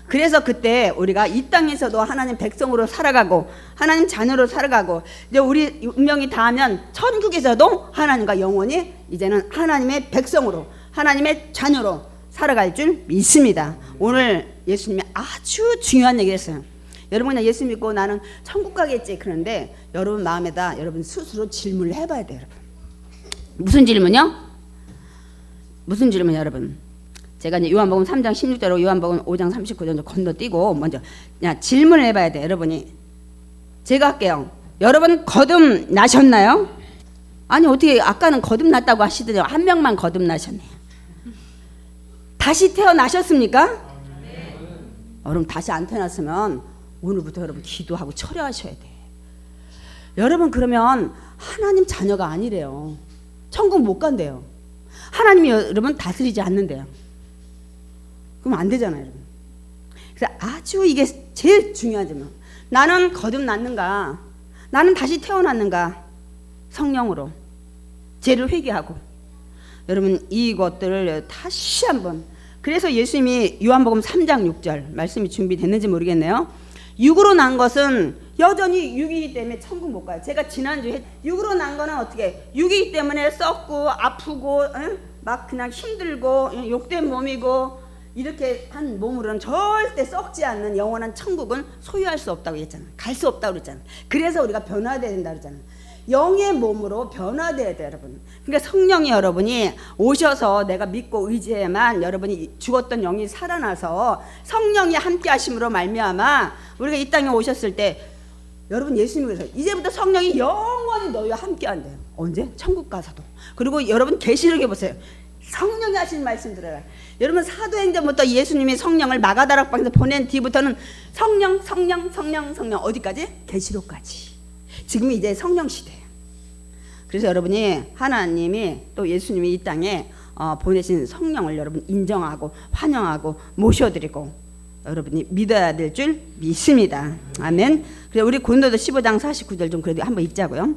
그래서 그때 우리가 이 땅에서도 하나님 백성으로 살아가고 하나님 자녀로 살아가고 이제 우리 운명이 닿으면 천국에서도 하나님과 영원히 이제는 하나님의 백성으로 하나님의 자녀로 살아갈 줄 믿습니다. 오늘 예수님이 아주 중요한 얘기를 했어요. 여러분 그냥 예수 믿고 나는 천국 가겠지 그런데 여러분 마음에다 여러분 스스로 질문을 해봐야 돼요. 여러분 무슨 질문요? 여러분 제가 이제 요한복음 3장 16절로 요한복음 5장 39절 건너뛰고 먼저 그냥 질문을 해봐야 돼. 여러분이 제가 할게요. 여러분 거듭나셨나요? 아니 어떻게 아까는 거듭났다고 하시더니 한 명만 거듭나셨네요. 다시 태어나셨습니까? 네. 여러분 다시 안 태어났으면 오늘부터 여러분 기도하고 철회하셔야 돼. 여러분 그러면 하나님 자녀가 아니래요. 천국 못 간대요. 하나님이 여러분 다스리지 않는데요. 그럼 안 되잖아요, 여러분. 그래서 아주 이게 제일 중요하지만 나는 거듭났는가, 나는 다시 태어났는가, 성령으로 죄를 회개하고 여러분 이것들을 다시 한번. 그래서 예수님이 요한복음 3장 6절 말씀이 준비됐는지 모르겠네요. 육으로 난 것은 여전히 육이기 때문에 천국 못 가요. 제가 지난주에 육으로 난 거는 어떻게, 육이기 때문에 썩고 아프고 막 그냥 힘들고 욕된 몸이고 이렇게 한 몸으로는 절대 썩지 않는 영원한 천국은 소유할 수 없다고 했잖아. 갈 수 없다고 그랬잖아. 그래서 우리가 변화돼야 된다 그랬잖아. 영의 몸으로 변화돼야 돼요, 여러분. 그러니까 성령이 여러분이 오셔서 내가 믿고 의지해야만 여러분이 죽었던 영이 살아나서 성령이 함께 하심으로 말미암아 우리가 이 땅에 오셨을 때 여러분 예수님께서 이제부터 성령이 영원히 너희와 함께 한대요. 언제? 천국 가서도. 그리고 여러분 계시록에 보세요. 성령이 하신 말씀 들어라. 여러분 사도행전부터 예수님이 성령을 마가다락방에서 보낸 뒤부터는 성령 어디까지? 계시록까지. 지금 이제 성령 시대예요. 그래서 여러분이 하나님이 또 예수님이 이 땅에 보내신 성령을 여러분 인정하고 환영하고 모셔드리고 여러분이 믿어야 될 줄 믿습니다. 아멘. 그래서 우리 고린도서 15장 49절 좀 그래도 한번 읽자고요.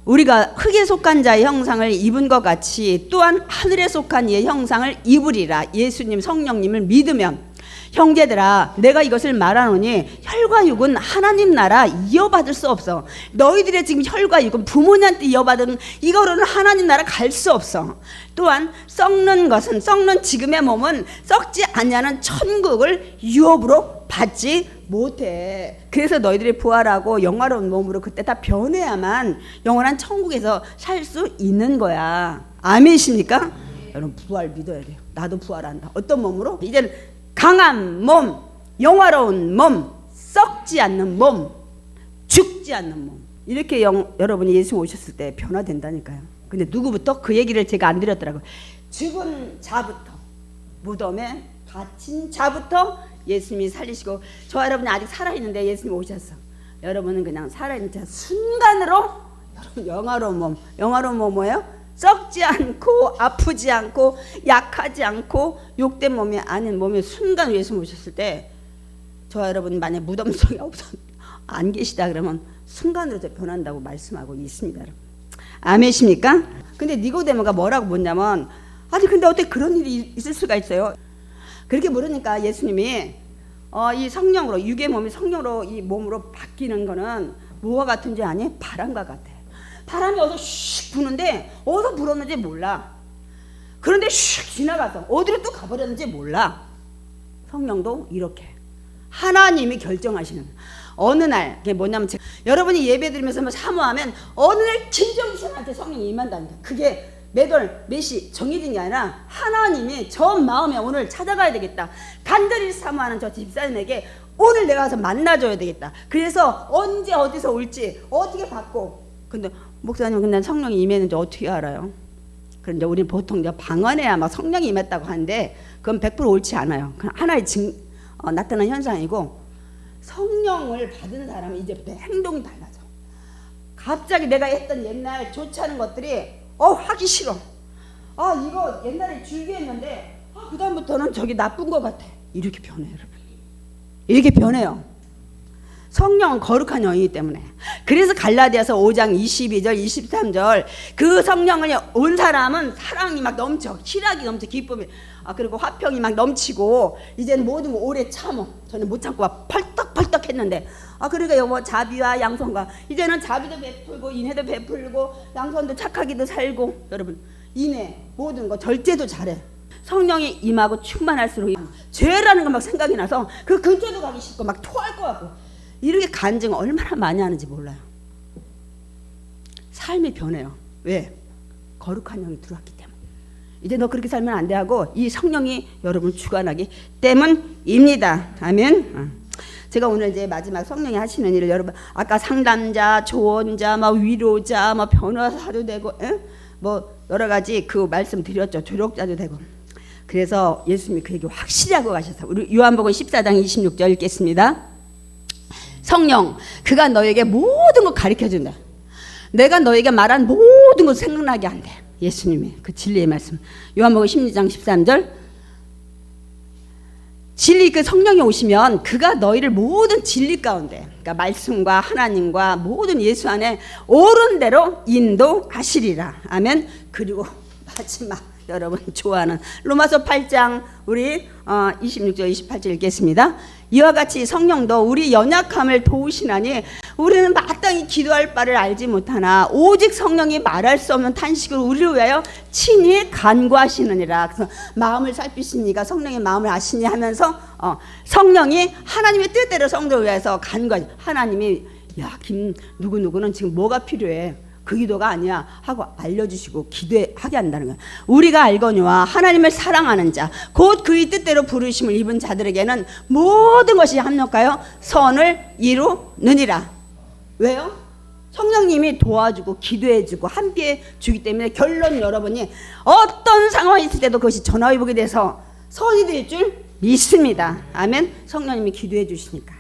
우리가 흙에 속한 자의 형상을 입은 것 같이 또한 하늘에 속한 이의 형상을 입으리라. 예수님 성령님을 믿으면 형제들아 내가 이것을 말하노니 혈과 육은 하나님 나라 이어받을 수 없어. 너희들의 지금 혈과 육은 부모님한테 이어받은 이거로는 하나님 나라 갈 수 없어. 또한 썩는 지금의 몸은 썩지 아니하는 천국을 유업으로 받지 못해. 그래서 너희들이 부활하고 영화로운 몸으로 그때 다 변해야만 영원한 천국에서 살 수 있는 거야. 아멘이십니까? 여러분 부활 믿어야 돼요. 나도 부활한다. 어떤 몸으로? 이제는 강한 몸, 영화로운 몸, 썩지 않는 몸, 죽지 않는 몸. 이렇게 여러분이 예수 오셨을 때 변화된다니까요. 근데 누구부터? 그 얘기를 제가 안 드렸더라고요. 죽은 자부터, 무덤에 갇힌 자부터 예수님이 살리시고, 저 여러분이 아직 살아있는데 예수님 오셨어. 여러분은 그냥 살아있는 자 순간으로 여러분 영화로운 몸. 영화로운 몸 뭐예요? 썩지 않고 아프지 않고 약하지 않고 욕된 몸이 아닌 몸에 순간 예수님 오셨을 때, 저 여러분 만약 무덤 속에 안 계시다 그러면 순간으로 변한다고 말씀하고 있습니다. 여러분. 아멘이십니까? 근데 니고데모가 뭐라고 묻냐면, 아니 근데 어떻게 그런 일이 있을 수가 있어요? 그렇게 물으니까 예수님이 이 성령으로, 육의 몸이 성령으로 이 몸으로 바뀌는 거는 뭐와 같은지 아니? 바람과 같아. 바람이 어서 슉 부는데 어디서 불었는지 몰라. 그런데 슉 지나가서 어디로 또 가버렸는지 몰라. 성령도 이렇게 하나님이 결정하시는, 어느 날, 그게 뭐냐면 여러분이 예배 드리면서 사모하면 어느 날 김정신한테 성령이 임한다니까. 그게 매달 몇시 정해진 게 아니라 하나님이 저 마음에 오늘 찾아가야 되겠다. 간절히 사모하는 저 집사님에게 오늘 내가 가서 만나줘야 되겠다. 그래서 언제 어디서 올지 어떻게 받고. 근데 목사님 근데 성령이 임했는지 어떻게 알아요? 그런데 우리는 보통 방언에야 막 성령이 임했다고 하는데 그건 100% 옳지 않아요. 그냥 하나의 나타난 현상이고, 성령을 받은 사람은 이제부터 행동이 달라져. 갑자기 내가 했던 옛날 좋지 않은 것들이 하기 싫어. 이거 옛날에 즐겨했는데 그다음부터는 저기 나쁜 것 같아. 이렇게 변해요, 여러분. 이렇게 변해요. 성령은 거룩한 영이기 때문에. 그래서 갈라디아서 5장 22절 23절 그 성령을 온 사람은 사랑이 막 넘쳐, 희락이 넘쳐, 기쁨이, 그리고 화평이 막 넘치고, 이제는 모든 거 오래 참어. 저는 못 참고 막 펄떡펄떡 했는데, 그러니까 뭐 자비와 양선과, 이제는 자비도 베풀고 인애도 베풀고 양선도 착하기도 살고, 여러분 인애 모든 거 절제도 잘해. 성령이 임하고 충만할수록 죄라는 거 막 생각이 나서 그 근처도 가기 싫고 막 토할 것 같고, 이렇게 간증 얼마나 많이 하는지 몰라요. 삶이 변해요. 왜? 거룩한 영이 들어왔기 때문에. 이제 너 그렇게 살면 안 돼 하고 이 성령이 여러분을 주관하기 때문입니다. 아멘. 제가 오늘 이제 마지막 성령이 하시는 일을, 여러분 아까 상담자, 조언자, 위로자, 변호사도 되고, 뭐 여러 가지 그 말씀 드렸죠. 조력자도 되고. 그래서 예수님이 그 얘기 확실히 하고 가셔서, 우리 요한복음 14장 26절 읽겠습니다. 성령, 그가 너에게 모든 걸 가르쳐준다. 내가 너에게 말한 모든 걸 생각나게 한대. 예수님의 그 진리의 말씀. 요한복음 16장 13절. 진리 그 성령이 오시면 그가 너희를 모든 진리 가운데, 그러니까 말씀과 하나님과 모든 예수 안에 옳은 대로 인도하시리라. 아멘. 그리고 마지막 여러분 좋아하는 로마서 8장 우리 26절 28절 읽겠습니다. 이와 같이 성령도 우리 연약함을 도우시나니 우리는 마땅히 기도할 바를 알지 못하나 오직 성령이 말할 수 없는 탄식을 우리를 위하여 친히 간구하시느니라. 그래서 마음을 살피시니까 성령의 마음을 아시니 하면서 성령이 하나님의 뜻대로 성도를 위해서 간구하시. 하나님이 누구누구는 지금 뭐가 필요해? 그 기도가 아니야 하고 알려주시고 기도하게 한다는 거예요. 우리가 알거니와 하나님을 사랑하는 자 곧 그의 뜻대로 부르심을 입은 자들에게는 모든 것이 합력하여 선을 이루느니라. 왜요? 성령님이 도와주고 기도해주고 함께 주기 때문에 결론 여러분이 어떤 상황이 있을 때도 그것이 전화위복이 돼서 선이 될 줄 믿습니다. 아멘. 성령님이 기도해 주시니까.